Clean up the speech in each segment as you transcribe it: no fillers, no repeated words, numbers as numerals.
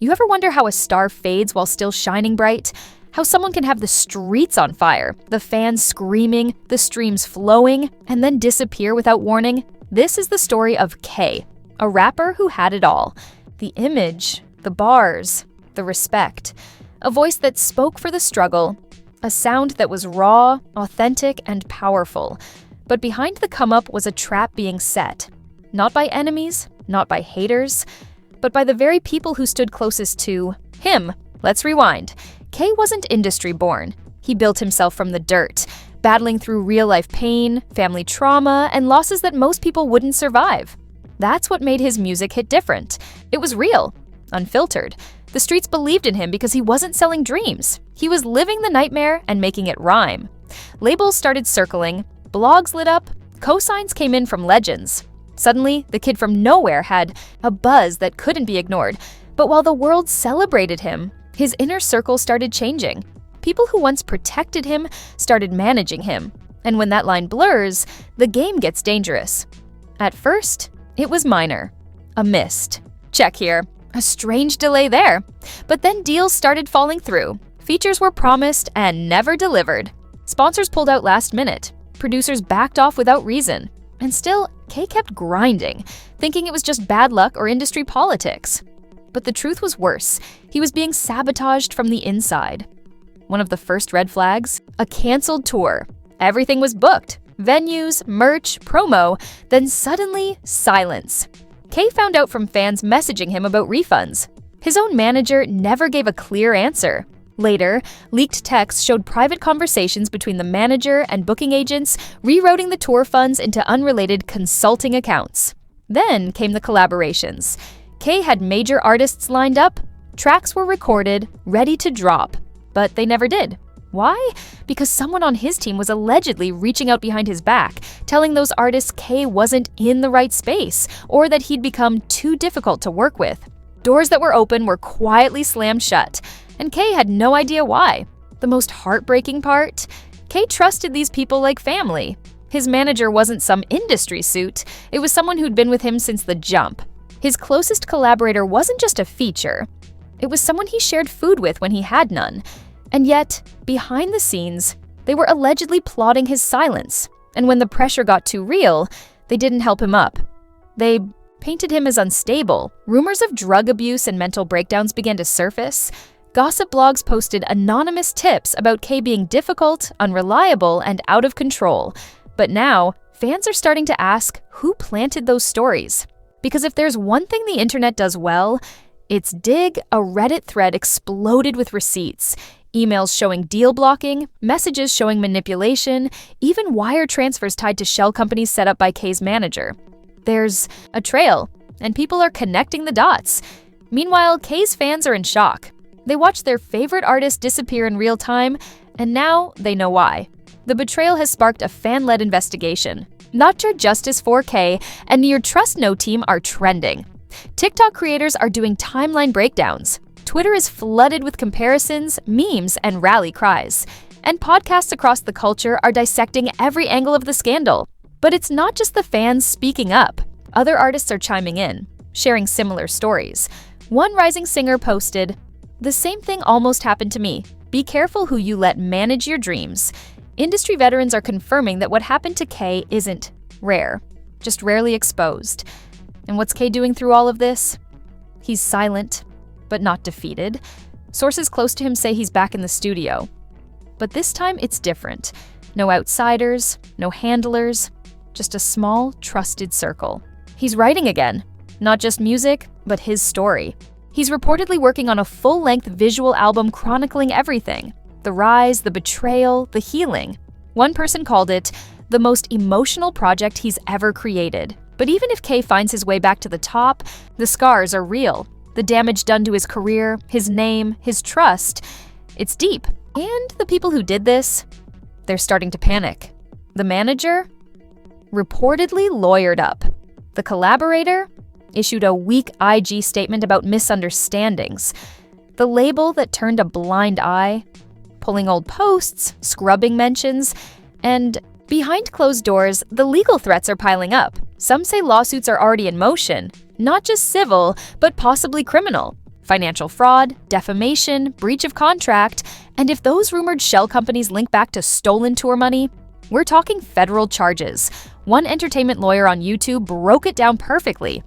You ever wonder how a star fades while still shining bright? How someone can have the streets on fire, the fans screaming, the streams flowing, and then disappear without warning? This is the story of K, a rapper who had it all. The image, the bars, the respect. A voice that spoke for the struggle. A sound that was raw, authentic, and powerful. But behind the come-up was a trap being set. Not by enemies, not by haters, but by the very people who stood closest to him. Let's rewind. K wasn't industry-born. He built himself from the dirt, battling through real-life pain, family trauma, and losses that most people wouldn't survive. That's what made his music hit different. It was real, unfiltered. The streets believed in him because he wasn't selling dreams. He was living the nightmare and making it rhyme. Labels started circling, blogs lit up, cosigns came in from legends. Suddenly, the kid from nowhere had a buzz that couldn't be ignored. But while the world celebrated him, his inner circle started changing. People who once protected him started managing him. And when that line blurs, the game gets dangerous. At first, it was minor. A mist. Check here. A strange delay there. But then deals started falling through. Features were promised and never delivered. Sponsors pulled out last minute. Producers backed off without reason. And still, K kept grinding, thinking it was just bad luck or industry politics. But the truth was worse. He was being sabotaged from the inside. One of the first red flags? A canceled tour. Everything was booked. Venues, merch, promo, then suddenly, silence. K found out from fans messaging him about refunds. His own manager never gave a clear answer. Later, leaked texts showed private conversations between the manager and booking agents, rerouting the tour funds into unrelated consulting accounts. Then came the collaborations. K had major artists lined up, tracks were recorded, ready to drop, but they never did. Why? Because someone on his team was allegedly reaching out behind his back, telling those artists K wasn't in the right space, or that he'd become too difficult to work with. Doors that were open were quietly slammed shut, and K had no idea why. The most heartbreaking part? K trusted these people like family. His manager wasn't some industry suit, it was someone who'd been with him since the jump. His closest collaborator wasn't just a feature. It was someone he shared food with when he had none. And yet, behind the scenes, they were allegedly plotting his silence. And when the pressure got too real, they didn't help him up. They painted him as unstable. Rumors of drug abuse and mental breakdowns began to surface. Gossip blogs posted anonymous tips about K being difficult, unreliable, and out of control. But now, fans are starting to ask who planted those stories. Because if there's one thing the internet does well, it's dig. A Reddit thread exploded with receipts. Emails showing deal blocking, messages showing manipulation, even wire transfers tied to shell companies set up by K's manager. There's a trail, and people are connecting the dots. Meanwhile, K's fans are in shock. They watched their favorite artist disappear in real time, and now they know why. The betrayal has sparked a fan-led investigation. Not Your Justice 4K and Your Trust No team are trending. TikTok creators are doing timeline breakdowns. Twitter is flooded with comparisons, memes, and rally cries. And podcasts across the culture are dissecting every angle of the scandal. But it's not just the fans speaking up. Other artists are chiming in, sharing similar stories. One rising singer posted, "The same thing almost happened to me. Be careful who you let manage your dreams." Industry veterans are confirming that what happened to K isn't rare, just rarely exposed. And what's K doing through all of this? He's silent, but not defeated. Sources close to him say he's back in the studio. But this time it's different. No outsiders, no handlers, just a small, trusted circle. He's writing again, not just music, but his story. He's reportedly working on a full-length visual album chronicling everything. The rise, the betrayal, the healing. One person called it the most emotional project he's ever created. But even if K finds his way back to the top, the scars are real. The damage done to his career, his name, his trust, it's deep. And the people who did this, they're starting to panic. The manager? Reportedly lawyered up. The collaborator? Issued a weak IG statement about misunderstandings. The label that turned a blind eye? Pulling old posts, scrubbing mentions, and behind closed doors, the legal threats are piling up. Some say lawsuits are already in motion, not just civil, but possibly criminal. financial fraud, defamation, breach of contract, and if those rumored shell companies link back to stolen tour money, we're talking federal charges. One entertainment lawyer on YouTube broke it down perfectly.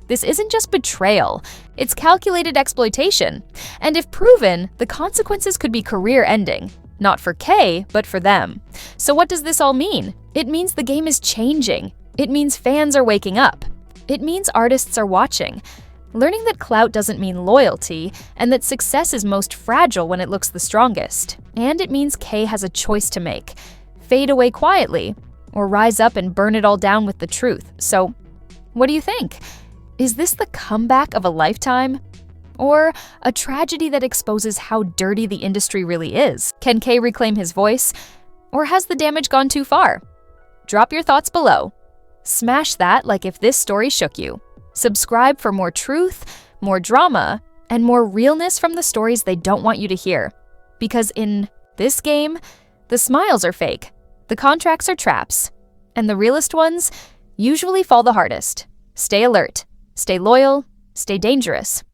This isn't just betrayal, it's calculated exploitation. And if proven, the consequences could be career-ending. Not for Kay, but for them. So what does this all mean? It means the game is changing. It means fans are waking up. It means artists are watching. Learning that clout doesn't mean loyalty, and that success is most fragile when it looks the strongest. And it means Kay has a choice to make. Fade away quietly, or rise up and burn it all down with the truth. So, what do you think? Is this the comeback of a lifetime? Or a tragedy that exposes how dirty the industry really is? Can Kay reclaim his voice? Or has the damage gone too far? Drop your thoughts below. Smash that like if this story shook you. Subscribe for more truth, more drama, and more realness from the stories they don't want you to hear. Because in this game, the smiles are fake, the contracts are traps, and the realest ones usually fall the hardest. Stay alert, stay loyal, stay dangerous.